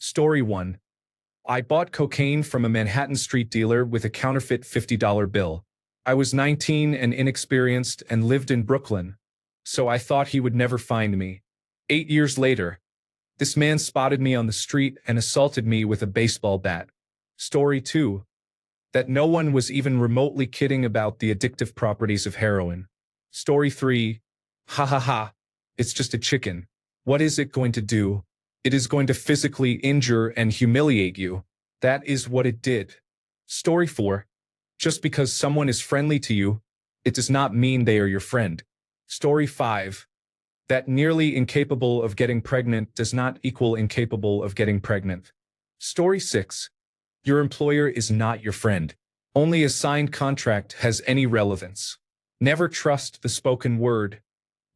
Story 1. I bought cocaine from a Manhattan street dealer with a counterfeit $50 bill. I was 19 and inexperienced and lived in Brooklyn, so I thought he would never find me. 8 years later, this man spotted me on the street and assaulted me with a baseball bat. Story 2. That no one was even remotely kidding about the addictive properties of heroin. Story 3. Ha ha ha. It's just a chicken. What is it going to do? It is going to physically injure and humiliate you. That is what it did. Story 4. Just because someone is friendly to you, it does not mean they are your friend. Story 5. That nearly incapable of getting pregnant does not equal incapable of getting pregnant. Story 6. Your employer is not your friend. Only a signed contract has any relevance. Never trust the spoken word,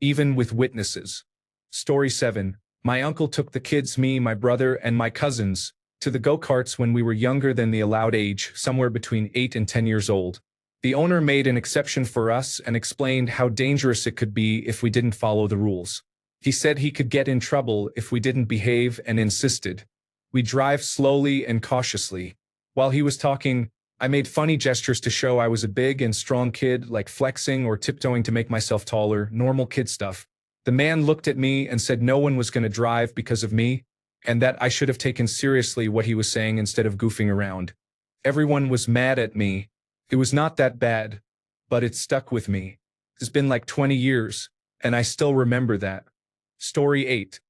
even with witnesses. Story 7. My uncle took the kids, me, my brother, and my cousins, to the go-karts when we were younger than the allowed age, somewhere between 8 and 10 years old. The owner made an exception for us and explained how dangerous it could be if we didn't follow the rules. He said he could get in trouble if we didn't behave and insisted we drive slowly and cautiously. While he was talking, I made funny gestures to show I was a big and strong kid, like flexing or tiptoeing to make myself taller, normal kid stuff. The man looked at me and said no one was going to drive because of me, and that I should have taken seriously what he was saying instead of goofing around. Everyone was mad at me. It was not that bad, but it stuck with me. It's been like 20 years, and I still remember that. Story 8.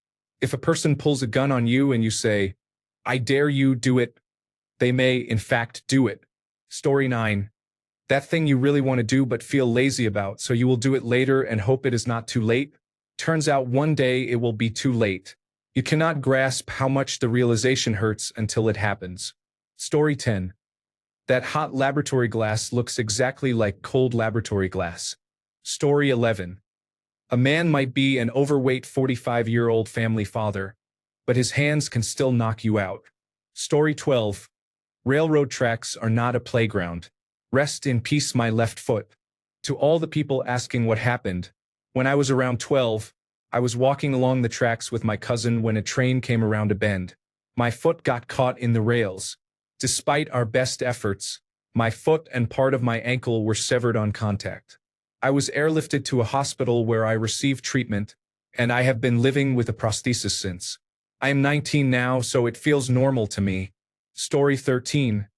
If a person pulls a gun on you and you say, "I dare you, do it," they may, in fact, do it. Story 9. That thing you really want to do but feel lazy about, so you will do it later and hope it is not too late. Turns out one day it will be too late. You cannot grasp how much the realization hurts until it happens. Story 10. That hot laboratory glass looks exactly like cold laboratory glass. Story 11. A man might be an overweight 45-year-old family father, but his hands can still knock you out. Story 12. Railroad tracks are not a playground. Rest in peace, my left foot. To all the people asking what happened, when I was around 12, I was walking along the tracks with my cousin when a train came around a bend. My foot got caught in the rails. Despite our best efforts, my foot and part of my ankle were severed on contact. I was airlifted to a hospital where I received treatment, and I have been living with a prosthesis since. I am 19 now, so it feels normal to me. Story 13.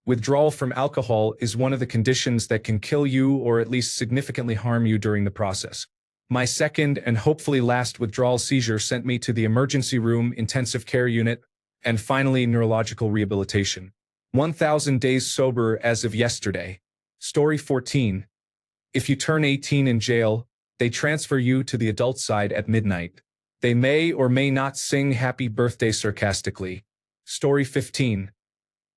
Withdrawal from alcohol is one of the conditions that can kill you or at least significantly harm you during the process. My second and hopefully last withdrawal seizure sent me to the emergency room, intensive care unit, and finally neurological rehabilitation. 1,000 days sober as of yesterday. Story 14. If you turn 18 in jail, they transfer you to the adult side at midnight. They may or may not sing happy birthday sarcastically. Story 15.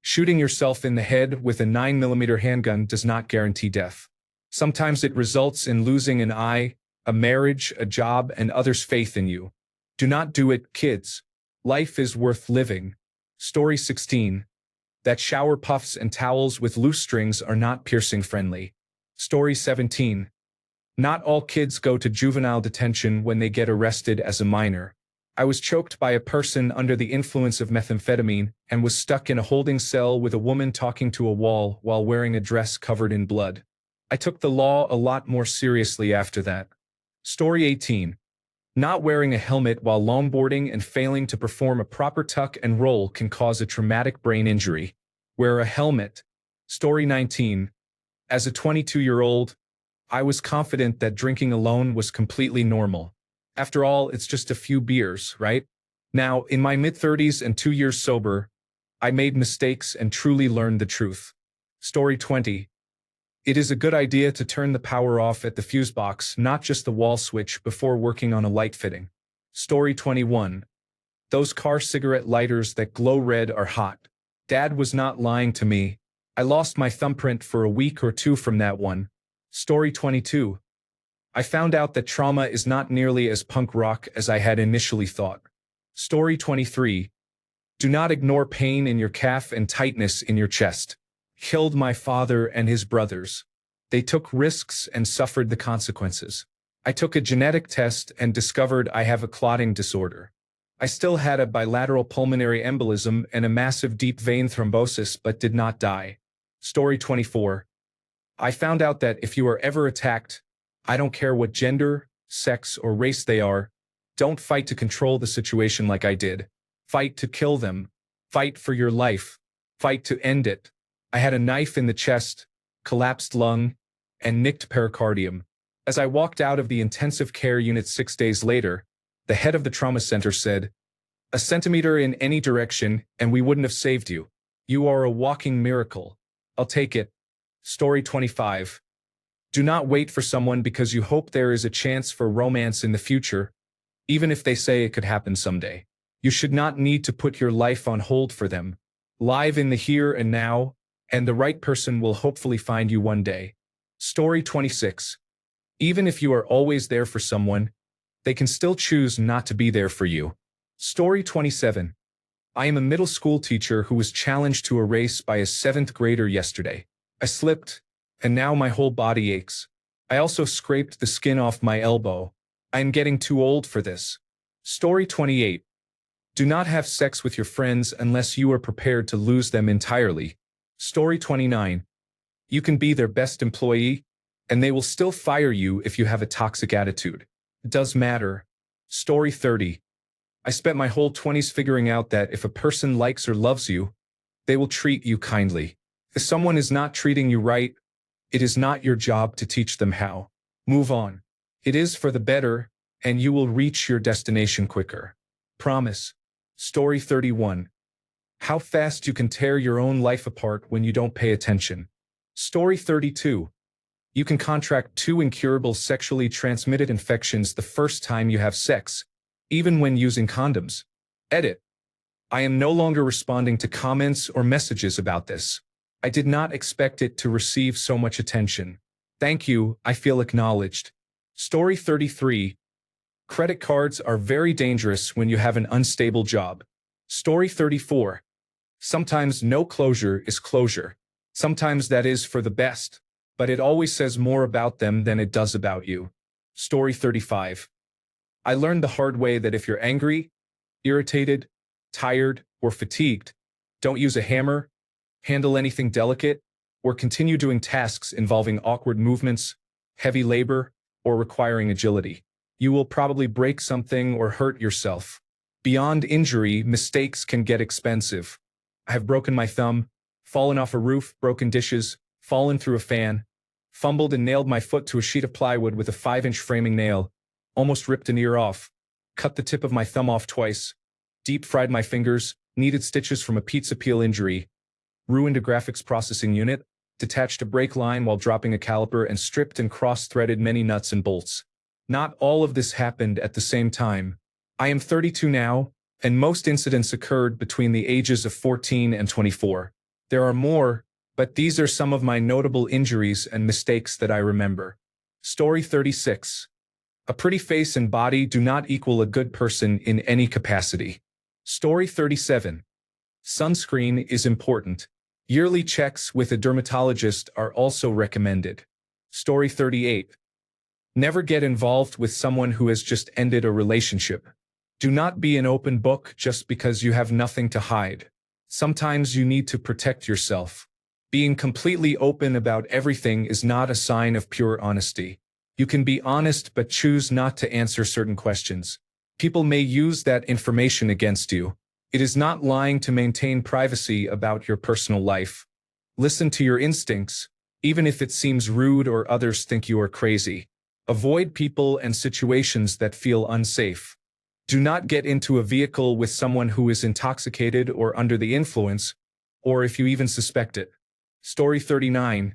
Shooting yourself in the head with a 9mm handgun does not guarantee death. Sometimes it results in losing an eye, a marriage, a job, and others' faith in you. Do not do it, kids. Life is worth living. Story 16. That shower puffs and towels with loose strings are not piercing friendly. Story 17. Not all kids go to juvenile detention when they get arrested as a minor. I was choked by a person under the influence of methamphetamine and was stuck in a holding cell with a woman talking to a wall while wearing a dress covered in blood. I took the law a lot more seriously after that. Story 18. Not wearing a helmet while longboarding and failing to perform a proper tuck and roll can cause a traumatic brain injury. Wear a helmet. Story 19. As a 22-year-old, I was confident that drinking alone was completely normal. After all, it's just a few beers, right? Now, in my mid-30s and 2 years sober, I made mistakes and truly learned the truth. Story 20. It is a good idea to turn the power off at the fuse box, not just the wall switch, before working on a light fitting. Story 21. Those car cigarette lighters that glow red are hot. Dad was not lying to me. I lost my thumbprint for a week or two from that one. Story 22. I found out that trauma is not nearly as punk rock as I had initially thought. Story 23. Do not ignore pain in your calf and tightness in your chest. Killed my father and his brothers. They took risks and suffered the consequences. I took a genetic test and discovered I have a clotting disorder. I still had a bilateral pulmonary embolism and a massive deep vein thrombosis but did not die. Story 24. I found out that if you are ever attacked, I don't care what gender, sex, or race they are, don't fight to control the situation like I did. Fight to kill them. Fight for your life. Fight to end it. I had a knife in the chest, collapsed lung, and nicked pericardium. As I walked out of the intensive care unit 6 days later, the head of the trauma center said, "A centimeter in any direction, and we wouldn't have saved you. You are a walking miracle. I'll take it." Story 25. Do not wait for someone because you hope there is a chance for romance in the future, even if they say it could happen someday. You should not need to put your life on hold for them. Live in the here and now, and the right person will hopefully find you one day. Story 26. Even if you are always there for someone, they can still choose not to be there for you. Story 27. I am a middle school teacher who was challenged to a race by a 7th grader yesterday. I slipped, and now my whole body aches. I also scraped the skin off my elbow. I am getting too old for this. Story 28. Do not have sex with your friends unless you are prepared to lose them entirely. Story 29. You can be their best employee, and they will still fire you if you have a toxic attitude. It does matter. Story 30. I spent my whole 20s figuring out that if a person likes or loves you, they will treat you kindly. If someone is not treating you right, it is not your job to teach them how. Move on. It is for the better, and you will reach your destination quicker. Promise. Story 31. How fast you can tear your own life apart when you don't pay attention. Story 32. You can contract 2 incurable sexually transmitted infections the first time you have sex, even when using condoms. Edit. I am no longer responding to comments or messages about this. I did not expect it to receive so much attention. Thank you, I feel acknowledged. Story 33. Credit cards are very dangerous when you have an unstable job. Story 34. Sometimes no closure is closure. Sometimes that is for the best, but it always says more about them than it does about you. Story 35. I learned the hard way that if you're angry, irritated, tired, or fatigued, don't use a hammer, handle anything delicate, or continue doing tasks involving awkward movements, heavy labor, or requiring agility. You will probably break something or hurt yourself. Beyond injury, mistakes can get expensive. I have broken my thumb, fallen off a roof, broken dishes, fallen through a fan, fumbled and nailed my foot to a sheet of plywood with a 5-inch framing nail, almost ripped an ear off, cut the tip of my thumb off twice, deep-fried my fingers, needed stitches from a pizza peel injury, ruined a graphics processing unit, detached a brake line while dropping a caliper, and stripped and cross-threaded many nuts and bolts. Not all of this happened at the same time. I am 32 now, and most incidents occurred between the ages of 14 and 24. There are more, but these are some of my notable injuries and mistakes that I remember. Story 36. A pretty face and body do not equal a good person in any capacity. Story 37. Sunscreen is important. Yearly checks with a dermatologist are also recommended. Story 38. Never get involved with someone who has just ended a relationship. Do not be an open book just because you have nothing to hide. Sometimes you need to protect yourself. Being completely open about everything is not a sign of pure honesty. You can be honest but choose not to answer certain questions. People may use that information against you. It is not lying to maintain privacy about your personal life. Listen to your instincts, even if it seems rude or others think you are crazy. Avoid people and situations that feel unsafe. Do not get into a vehicle with someone who is intoxicated or under the influence, or if you even suspect it. Story 39.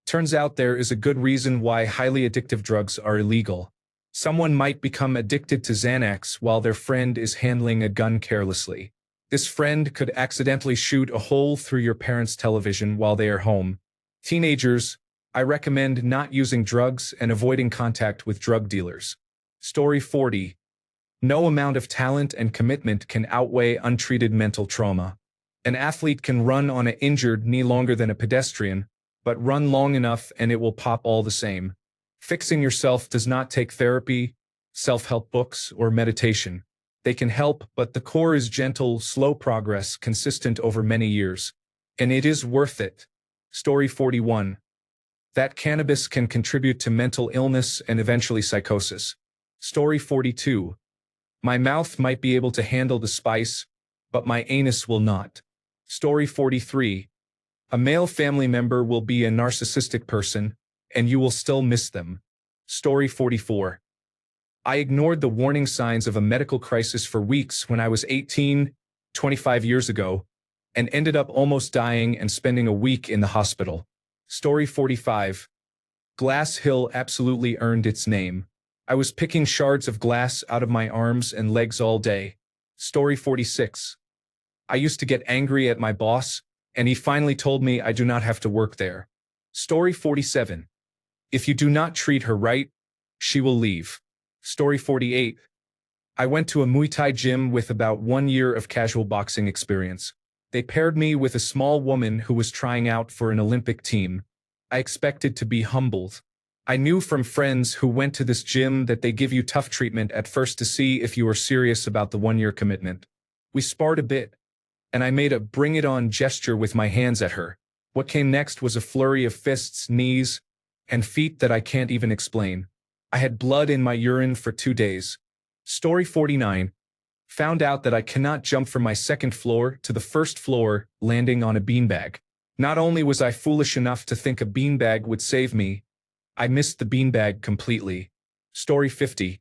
Turns out there is a good reason why highly addictive drugs are illegal. Someone might become addicted to Xanax while their friend is handling a gun carelessly. This friend could accidentally shoot a hole through your parents' television while they are home. Teenagers, I recommend not using drugs and avoiding contact with drug dealers. Story 40. No amount of talent and commitment can outweigh untreated mental trauma. An athlete can run on an injured knee longer than a pedestrian, but run long enough and it will pop all the same. Fixing yourself does not take therapy, self-help books, or meditation. They can help, but the core is gentle, slow progress, consistent over many years. And it is worth it. Story 41. That cannabis can contribute to mental illness and eventually psychosis. Story 42. My mouth might be able to handle the spice, but my anus will not. Story 43. A male family member will be a narcissistic person, and you will still miss them. Story 44. I ignored the warning signs of a medical crisis for weeks when I was 18, 25 years ago, and ended up almost dying and spending a week in the hospital. Story 45. Glass Hill absolutely earned its name. I was picking shards of glass out of my arms and legs all day. Story 46. I used to get angry at my boss, and he finally told me I do not have to work there. Story 47. If you do not treat her right, she will leave. Story 48. I went to a Muay Thai gym with about 1 year of casual boxing experience. They paired me with a small woman who was trying out for an Olympic team. I expected to be humbled. I knew from friends who went to this gym that they give you tough treatment at first to see if you are serious about the 1 year commitment. We sparred a bit, and I made a bring it on gesture with my hands at her. What came next was a flurry of fists, knees, and feet that I can't even explain. I had blood in my urine for 2 days. Story 49. Found out that I cannot jump from my second floor to the first floor, landing on a beanbag. Not only was I foolish enough to think a beanbag would save me, I missed the beanbag completely. Story 50.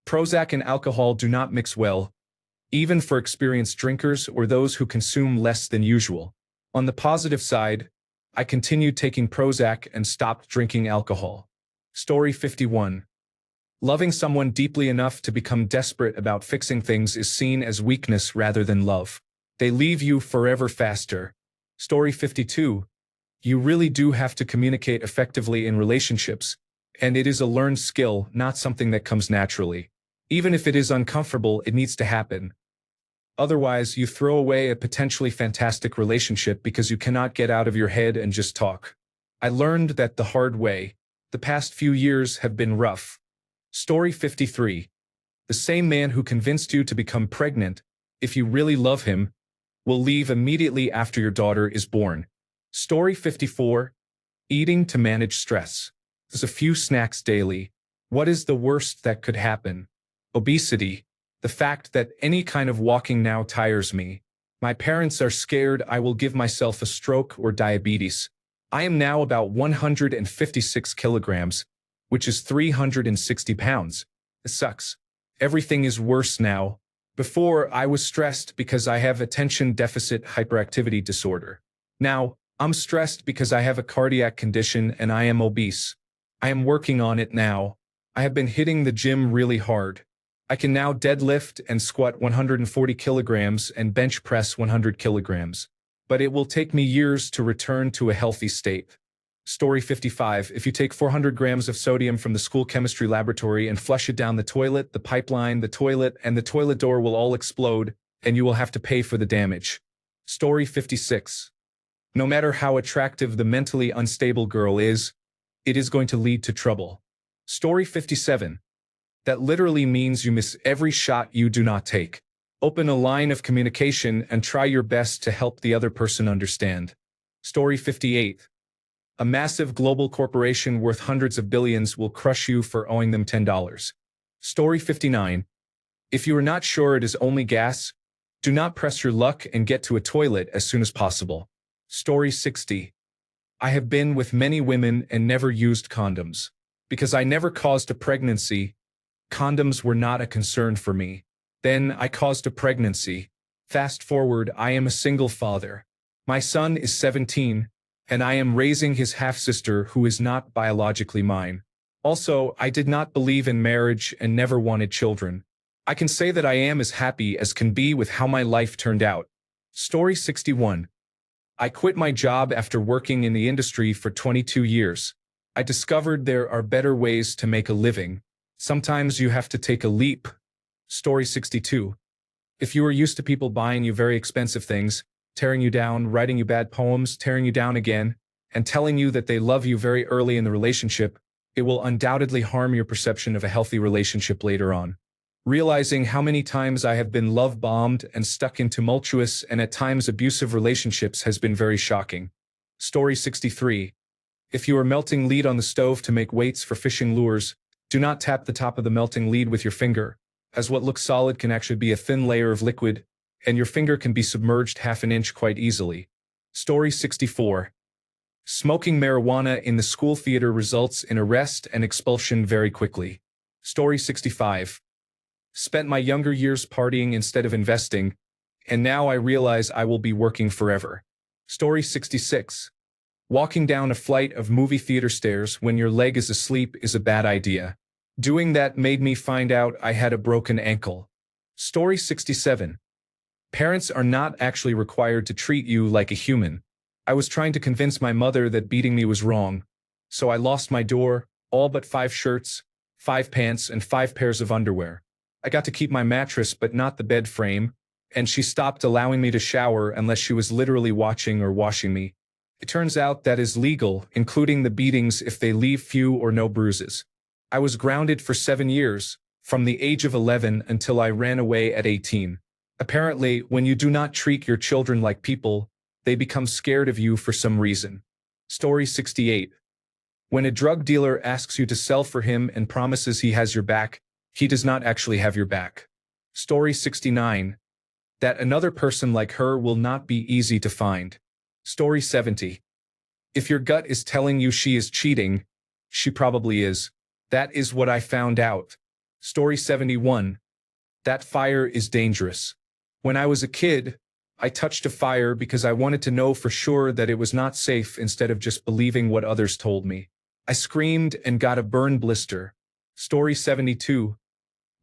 Prozac and alcohol do not mix well, even for experienced drinkers or those who consume less than usual. On the positive side, I continued taking Prozac and stopped drinking alcohol. Story 51. Loving someone deeply enough to become desperate about fixing things is seen as weakness rather than love. They leave you forever faster. Story 52. You really do have to communicate effectively in relationships, and it is a learned skill, not something that comes naturally. Even if it is uncomfortable, it needs to happen. Otherwise, you throw away a potentially fantastic relationship because you cannot get out of your head and just talk. I learned that the hard way. The past few years have been rough. Story 53. The same man who convinced you to become pregnant, if you really love him, will leave immediately after your daughter is born. Story 54. Eating to manage stress. There's a few snacks daily. What is the worst that could happen? Obesity. The fact that any kind of walking now tires me. My parents are scared I will give myself a stroke or diabetes. I am now about 156 kilograms, which is 360 pounds. It sucks. Everything is worse now. Before, I was stressed because I have attention deficit hyperactivity disorder. Now, I'm stressed because I have a cardiac condition and I am obese. I am working on it now. I have been hitting the gym really hard. I can now deadlift and squat 140 kilograms and bench press 100 kilograms. But it will take me years to return to a healthy state. Story 55. If you take 400 grams of sodium from the school chemistry laboratory and flush it down the toilet, the pipeline, the toilet, and the toilet door will all explode, and you will have to pay for the damage. Story 56. No matter how attractive the mentally unstable girl is, it is going to lead to trouble. Story 57. That literally means you miss every shot you do not take. Open a line of communication and try your best to help the other person understand. Story 58. A massive global corporation worth hundreds of billions will crush you for owing them $10. Story 59. If you are not sure it is only gas, do not press your luck and get to a toilet as soon as possible. Story 60. I have been with many women and never used condoms. Because I never caused a pregnancy, condoms were not a concern for me. Then I caused a pregnancy. Fast forward, I am a single father. My son is 17, and I am raising his half-sister who is not biologically mine. Also, I did not believe in marriage and never wanted children. I can say that I am as happy as can be with how my life turned out. Story 61. I quit my job after working in the industry for 22 years. I discovered there are better ways to make a living. Sometimes you have to take a leap. Story 62. If you are used to people buying you very expensive things, tearing you down, writing you bad poems, tearing you down again, and telling you that they love you very early in the relationship, it will undoubtedly harm your perception of a healthy relationship later on. Realizing how many times I have been love-bombed and stuck in tumultuous and at times abusive relationships has been very shocking. Story 63. If you are melting lead on the stove to make weights for fishing lures, do not tap the top of the melting lead with your finger, as what looks solid can actually be a thin layer of liquid, and your finger can be submerged half an inch quite easily. Story 64. Smoking marijuana in the school theater results in arrest and expulsion very quickly. Story 65. Spent my younger years partying instead of investing, and now I realize I will be working forever. Story 66. Walking down a flight of movie theater stairs when your leg is asleep is a bad idea. Doing that made me find out I had a broken ankle. Story 67. Parents are not actually required to treat you like a human. I was trying to convince my mother that beating me was wrong, so I lost my door, all but 5 shirts, 5 pants, and 5 pairs of underwear. I got to keep my mattress but not the bed frame, and she stopped allowing me to shower unless she was literally watching or washing me. It turns out that is legal, including the beatings if they leave few or no bruises. I was grounded for 7 years, from the age of 11 until I ran away at 18. Apparently, when you do not treat your children like people, they become scared of you for some reason. Story 68. When a drug dealer asks you to sell for him and promises he has your back, he does not actually have your back. Story 69. That another person like her will not be easy to find. Story 70. If your gut is telling you she is cheating, she probably is. That is what I found out. Story 71. That fire is dangerous. When I was a kid, I touched a fire because I wanted to know for sure that it was not safe instead of just believing what others told me. I screamed and got a burn blister. Story 72.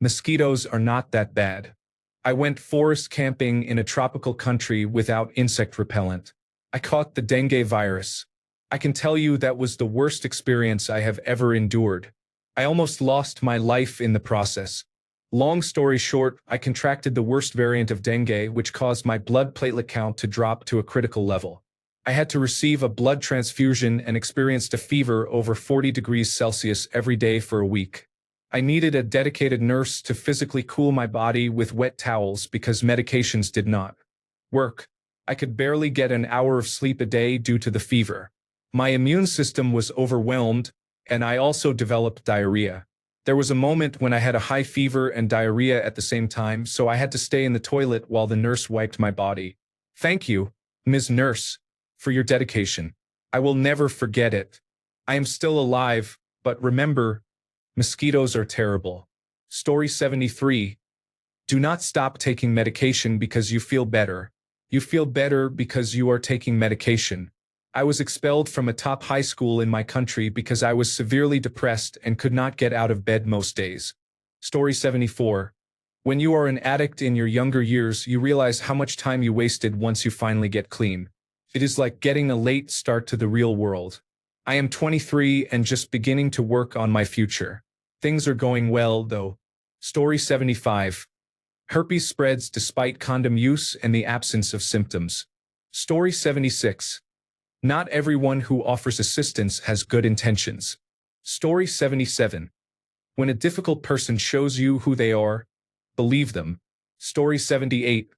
Mosquitoes are not that bad. I went forest camping in a tropical country without insect repellent. I caught the dengue virus. I can tell you that was the worst experience I have ever endured. I almost lost my life in the process. Long story short, I contracted the worst variant of dengue, which caused my blood platelet count to drop to a critical level. I had to receive a blood transfusion and experienced a fever over 40 degrees Celsius every day for a week. I needed a dedicated nurse to physically cool my body with wet towels because medications did not work. I could barely get an hour of sleep a day due to the fever. My immune system was overwhelmed, and I also developed diarrhea. There was a moment when I had a high fever and diarrhea at the same time, so I had to stay in the toilet while the nurse wiped my body. Thank you, Ms. Nurse, for your dedication. I will never forget it. I am still alive, but remember, mosquitoes are terrible. Story 73. Do not stop taking medication because you feel better. You feel better because you are taking medication. I was expelled from a top high school in my country because I was severely depressed and could not get out of bed most days. Story 74. When you are an addict in your younger years, you realize how much time you wasted once you finally get clean. It is like getting a late start to the real world. I am 23 and just beginning to work on my future. Things are going well, though. Story 75. Herpes spreads despite condom use and the absence of symptoms. Story 76. Not everyone who offers assistance has good intentions. Story 77. When a difficult person shows you who they are, believe them. Story 78.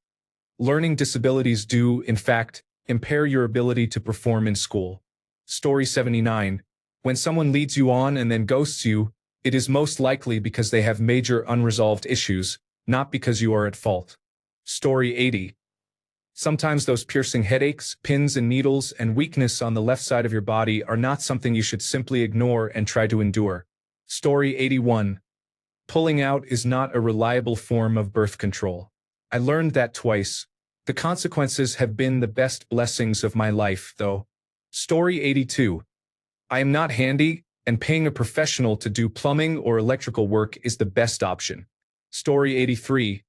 Learning disabilities do, in fact, impair your ability to perform in school. Story 79. When someone leads you on and then ghosts you, it is most likely because they have major unresolved issues, not because you are at fault. Story 80. Sometimes those piercing headaches, pins and needles, and weakness on the left side of your body are not something you should simply ignore and try to endure. Story 81. Pulling out is not a reliable form of birth control. I learned that twice. The consequences have been the best blessings of my life, though. Story 82. I am not handy, and paying a professional to do plumbing or electrical work is the best option. Story 83.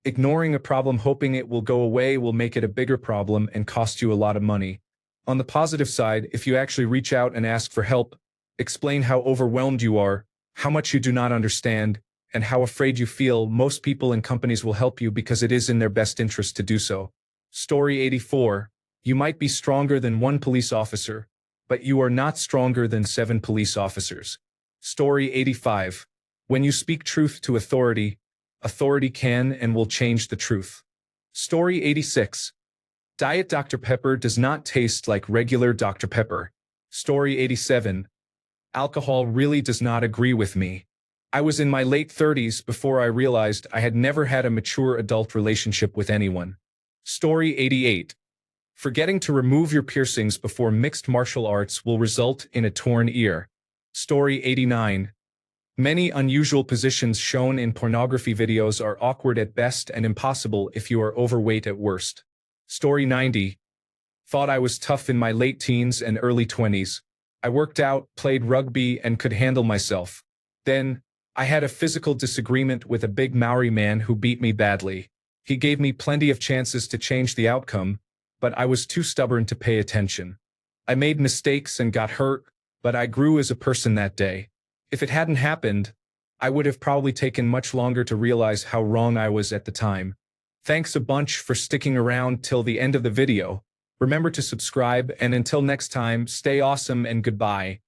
Ignoring a problem hoping it will go away will make it a bigger problem and cost you a lot of money. On the positive side, if you actually reach out and ask for help, explain how overwhelmed you are, how much you do not understand, and how afraid you feel, most people and companies will help you because it is in their best interest to do so. Story 84. You might be stronger than 1 police officer, but you are not stronger than 7 police officers. Story 85. When you speak truth to authority, Authority can and will change the truth. Story 86. Diet Dr. Pepper does not taste like regular Dr. Pepper. Story 87. Alcohol really does not agree with me. I was in my late 30s before I realized I had never had a mature adult relationship with anyone. Story 88. Forgetting to remove your piercings before mixed martial arts will result in a torn ear. Story 89. Many unusual positions shown in pornography videos are awkward at best and impossible if you are overweight at worst. Story 90. Thought I was tough in my late teens and early 20s. I worked out, played rugby, and could handle myself. Then, I had a physical disagreement with a big Maori man who beat me badly. He gave me plenty of chances to change the outcome, but I was too stubborn to pay attention. I made mistakes and got hurt, but I grew as a person that day. If it hadn't happened, I would have probably taken much longer to realize how wrong I was at the time. Thanks a bunch for sticking around till the end of the video. Remember to subscribe, and until next time, stay awesome and goodbye.